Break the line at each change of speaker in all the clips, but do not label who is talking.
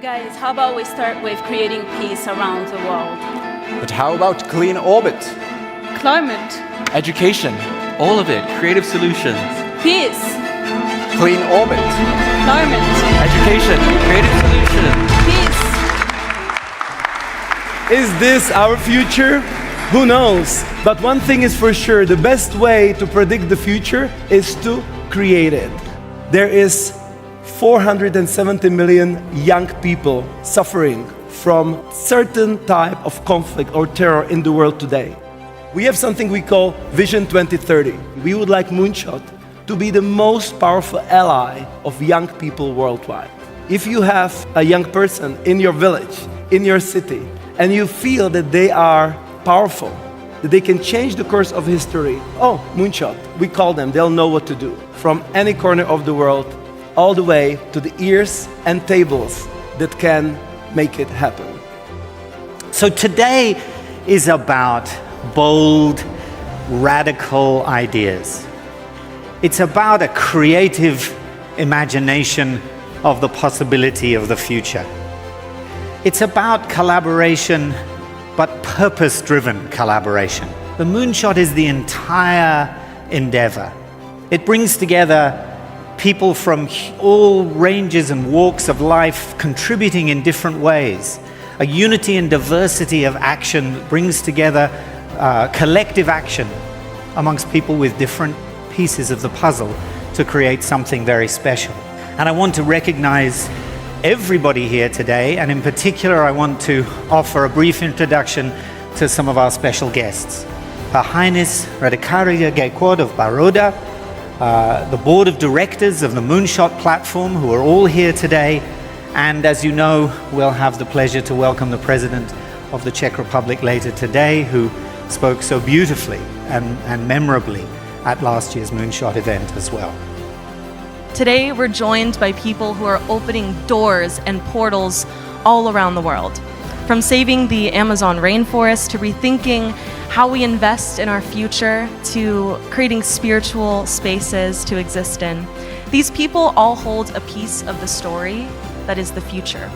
Guys, how about we start with creating peace around the world?
But how about clean orbit?
Climate.
Education, all of it, creative solutions.
Peace.
Clean orbit.
Climate.
Education, creative solutions.
Peace.
Is this our future? Who knows? But one thing is for sure, the best way to predict the future is to create it. There is 470 million young people suffering from certain type of conflict or terror in the world today. We have something we call Vision 2030. We would like Moonshot to be the most powerful ally of young people worldwide. If you have a young person in your village, in your city, and you feel that they are powerful, that they can change the course of history, oh, Moonshot, we call them, they'll know what to do. From any corner of the world, all the way to the ears and tables that can make it happen.
So today is about bold, radical ideas. It's about a creative imagination of the possibility of the future. It's about collaboration, but purpose-driven collaboration. The Moonshot is the entire endeavor. It brings together people from all ranges and walks of life contributing in different ways. A unity and diversity of action brings together collective action amongst people with different pieces of the puzzle to create something very special. And I want to recognize everybody here today, and in particular I want to offer a brief introduction to some of our special guests. Her Highness Radhikaria Gaikwad of Baroda, the board of directors of the Moonshot platform, who are all here today, and as you know, we'll have the pleasure to welcome the President of the Czech Republic later today, who spoke so beautifully and memorably at last year's Moonshot event as well.
Today, we're joined by people who are opening doors and portals all around the world. From saving the Amazon rainforest to rethinking how we invest in our future to creating spiritual spaces to exist in. These people all hold a piece of the story that is the future.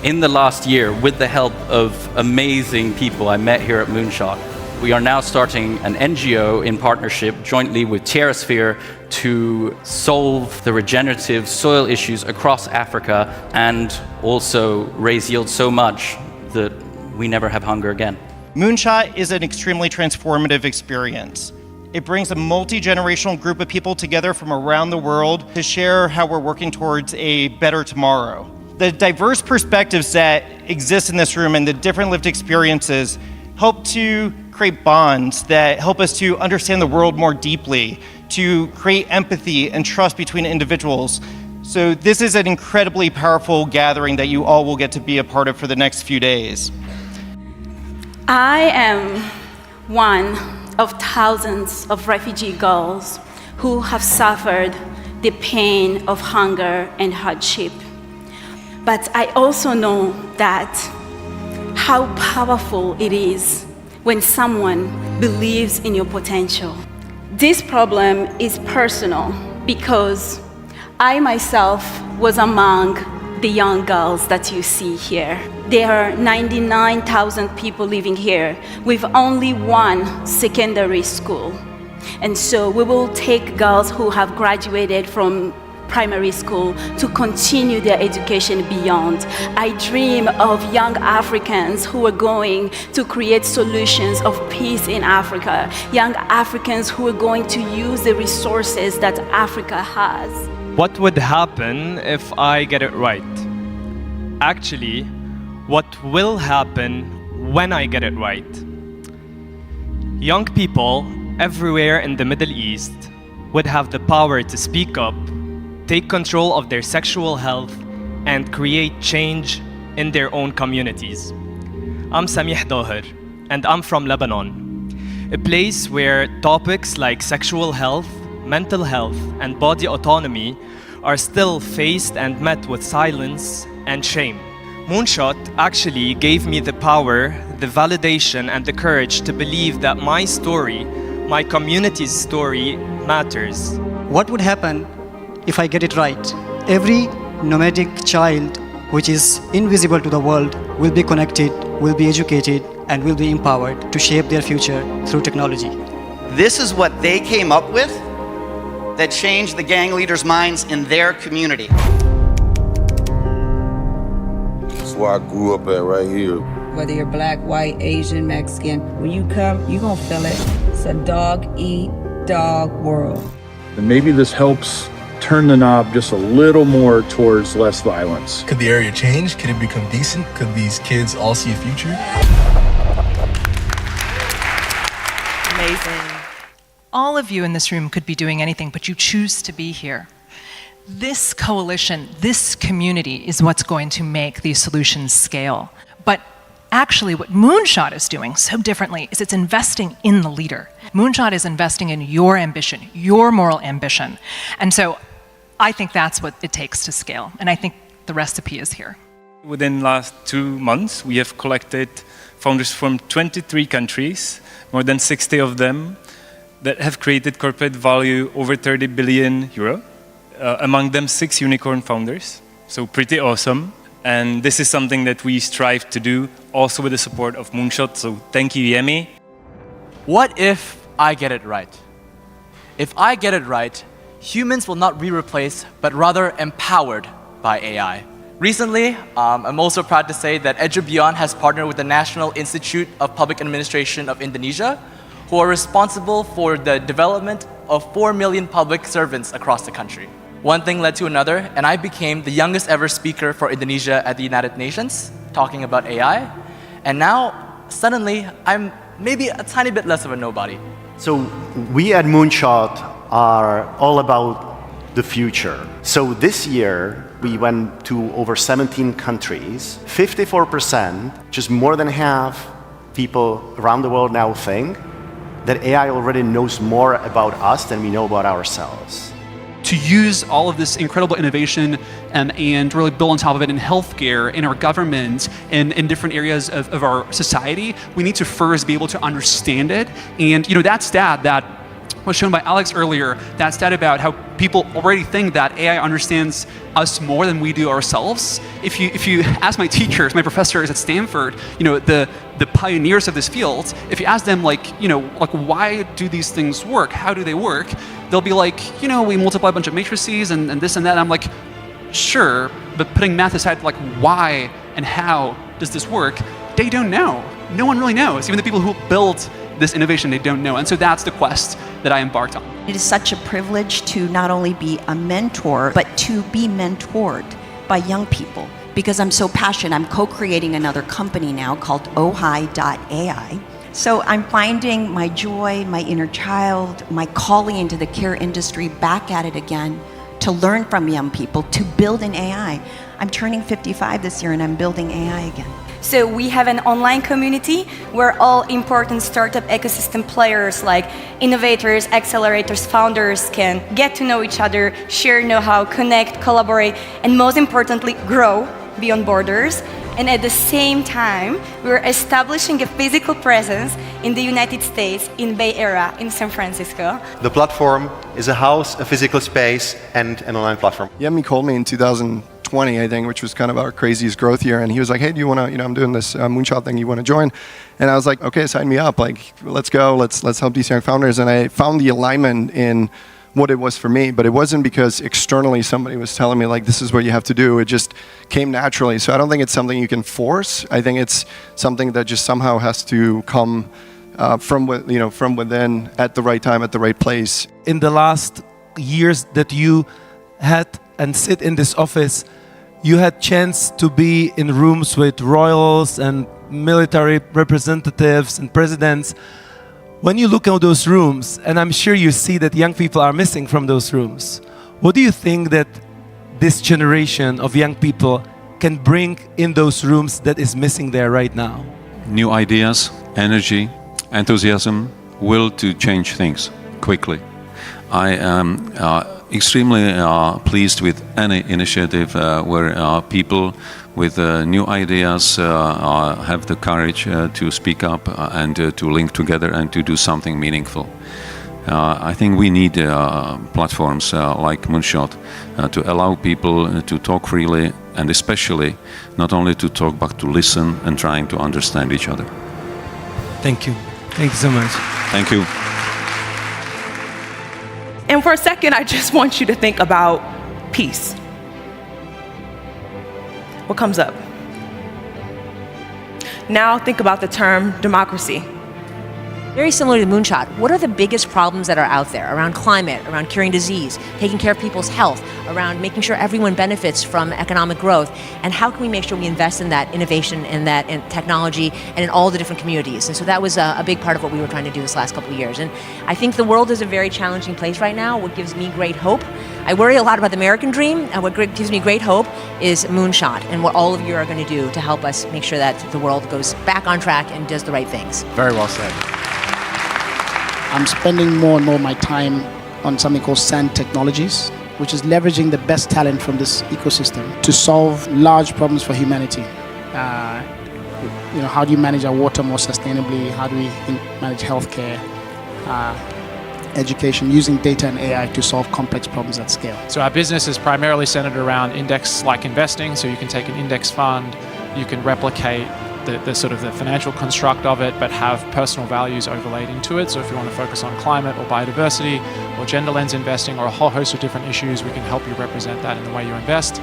In the last year, with the help of amazing people I met here at Moonshot, we are now starting an NGO in partnership jointly with TerraSphere to solve the regenerative soil issues across Africa and also raise yield so much that we never have hunger again.
Moonshot is an extremely transformative experience. It brings a multi-generational group of people together from around the world to share how we're working towards a better tomorrow. The diverse perspectives that exist in this room and the different lived experiences help to create bonds that help us to understand the world more deeply, to create empathy and trust between individuals. So this is an incredibly powerful gathering that you all will get to be a part of for the next few days.
I am one of thousands of refugee girls who have suffered the pain of hunger and hardship. But I also know that how powerful it is when someone believes in your potential. This problem is personal because I myself was among the young girls that you see here. There are 99,000 people living here with only one secondary school. And so we will take girls who have graduated from primary school to continue their education beyond. I dream of young Africans who are going to create solutions of peace in Africa, young Africans who are going to use the resources that Africa has.
What would happen if I get it right? Actually, what will happen when I get it right? Young people everywhere in the Middle East would have the power to speak up, take control of their sexual health, and create change in their own communities. I'm Samih Doher, and I'm from Lebanon, a place where topics like sexual health, mental health, and body autonomy are still faced and met with silence and shame. Moonshot actually gave me the power, the validation, and the courage to believe that my story, my community's story, matters.
What would happen if I get it right? Every nomadic child which is invisible to the world, will be connected, will be educated, and will be empowered to shape their future through technology.
This is what they came up with that changed the gang leaders' minds in their community.
That's where I grew up at, right here.
Whether you're black, white, Asian, Mexican, when you come, you're gonna feel it. It's a dog-eat-dog world.
And maybe this helps turn the knob just a little more towards less violence.
Could the area change? Could it become decent? Could these kids all see a future?
Amazing. All of you in this room could be doing anything, but you choose to be here. This coalition, this community is what's going to make these solutions scale. But actually, what Moonshot is doing so differently is it's investing in the leader. Moonshot is investing in your ambition, your moral ambition. And so I think that's what it takes to scale. And I think the recipe is here.
Within the last 2 months, we have collected founders from 23 countries, more than 60 of them, that have created corporate value over 30 billion euro. Among them, 6 unicorn founders. So pretty awesome. And this is something that we strive to do, also with the support of Moonshot. So thank you, Yemi.
What if I get it right? If I get it right, humans will not be replaced, but rather empowered by AI. Recently, I'm also proud to say that EduBeyond has partnered with the National Institute of Public Administration of Indonesia, who are responsible for the development of 4 million public servants across the country. One thing led to another, and I became the youngest ever speaker for Indonesia at the United Nations, talking about AI. And now, suddenly, I'm maybe a tiny bit less of a nobody.
So we at Moonshot are all about the future. So this year, we went to over 17 countries. 54%, just more than half people around the world now think that AI already knows more about us than we know about ourselves.
To use all of this incredible innovation and really build on top of it in healthcare, in our government, and in different areas of our society, we need to first be able to understand it. And that stat that was shown by Alex earlier, that stat about how people already think that AI understands us more than we do ourselves. If you ask my teachers, my professors at Stanford, the pioneers of this field, if you ask them why do these things work? How do they work? They'll be like, we multiply a bunch of matrices and this and that. And I'm like, sure, but putting math aside, why and how does this work? They don't know. No one really knows. Even the people who build this innovation, they don't know. And so that's the quest that I embarked on.
It is such a privilege to not only be a mentor, but to be mentored by young people, because I'm so passionate. I'm co-creating another company now called Ohai.ai. So I'm finding my joy, my inner child, my calling into the care industry back at it again, to learn from young people, to build an AI. I'm turning 55 this year and I'm building AI again.
So we have an online community where all important startup ecosystem players like innovators, accelerators, founders can get to know each other, share know-how, connect, collaborate, and most importantly, grow beyond borders. And at the same time, we're establishing a physical presence in the United States, in Bay Area, in San Francisco.
The platform is a house, a physical space, and an online platform.
Yemi called me in 2020, I think, which was kind of our craziest growth year. And he was like, hey, do you want to, I'm doing this Moonshot thing, you want to join? And I was like, okay, sign me up. Let's go, let's help these young founders. And I found the alignment in what it was for me, but it wasn't because externally somebody was telling me this is what you have to do. It just came naturally. So I don't think it's something you can force. I think it's something that just somehow has to come from within at the right time, at the right place.
In the last years that you had and sit in this office, you had chance to be in rooms with royals and military representatives and presidents. When you look at those rooms, and I'm sure you see that young people are missing from those rooms, what do you think that this generation of young people can bring in those rooms that is missing there right now?
New ideas, energy, enthusiasm, will to change things quickly. I am extremely pleased with any initiative where people with new ideas have the courage to speak up and to link together and to do something meaningful. I think we need platforms like Moonshot to allow people to talk freely, and especially not only to talk but to listen and trying to understand each other.
Thank you. Thank you so much.
Thank you.
And for a second, I just want you to think about peace. What comes up? Now think about the term democracy.
Very similar to Moonshot, what are the biggest problems that are out there around climate, around curing disease, taking care of people's health, around making sure everyone benefits from economic growth, and how can we make sure we invest in that innovation and that in technology and in all the different communities? And so that was a big part of what we were trying to do this last couple of years. And I think the world is a very challenging place right now. What gives me great hope, I worry a lot about the American dream, and what gives me great hope is Moonshot and what all of you are going to do to help us make sure that the world goes back on track and does the right things.
Very well said.
I'm spending more and more of my time on something called SAND Technologies, which is leveraging the best talent from this ecosystem to solve large problems for humanity. How do you manage our water more sustainably? How do we manage healthcare, education, using data and AI to solve complex problems at scale?
So our business is primarily centered around index-like investing. So you can take an index fund, you can replicate the sort of the financial construct of it, but have personal values overlaid into it. So if you want to focus on climate or biodiversity or gender lens investing or a whole host of different issues, we can help you represent that in the way you invest.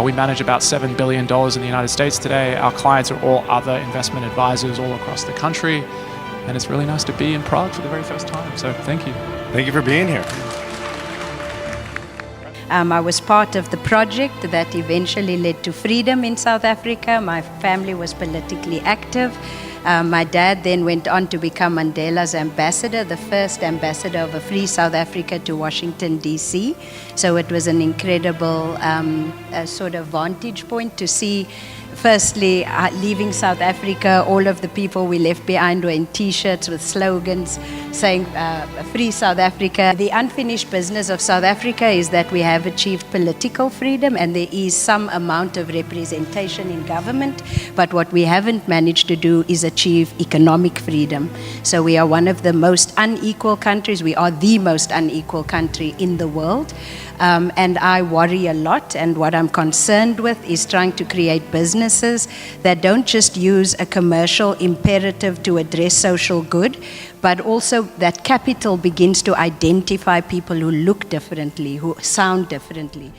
We manage about $7 billion in the United States today. Our clients are all other investment advisors all across the country. And it's really nice to be in Prague for the very first time. So thank you.
Thank you for being here.
I was part of the project that eventually led to freedom in South Africa. My family was politically active. My dad then went on to become Mandela's ambassador, the first ambassador of a free South Africa to Washington, D.C. So it was an incredible sort of vantage point to see. Firstly, leaving South Africa, all of the people we left behind were in T-shirts with slogans saying Free South Africa. The unfinished business of South Africa is that we have achieved political freedom and there is some amount of representation in government, but what we haven't managed to do is achieve economic freedom. So we are one of the most unequal countries. We are the most unequal country in the world. And I worry a lot, and what I'm concerned with is trying to create businesses that don't just use a commercial imperative to address social good, but also that capital begins to identify people who look differently, who sound differently.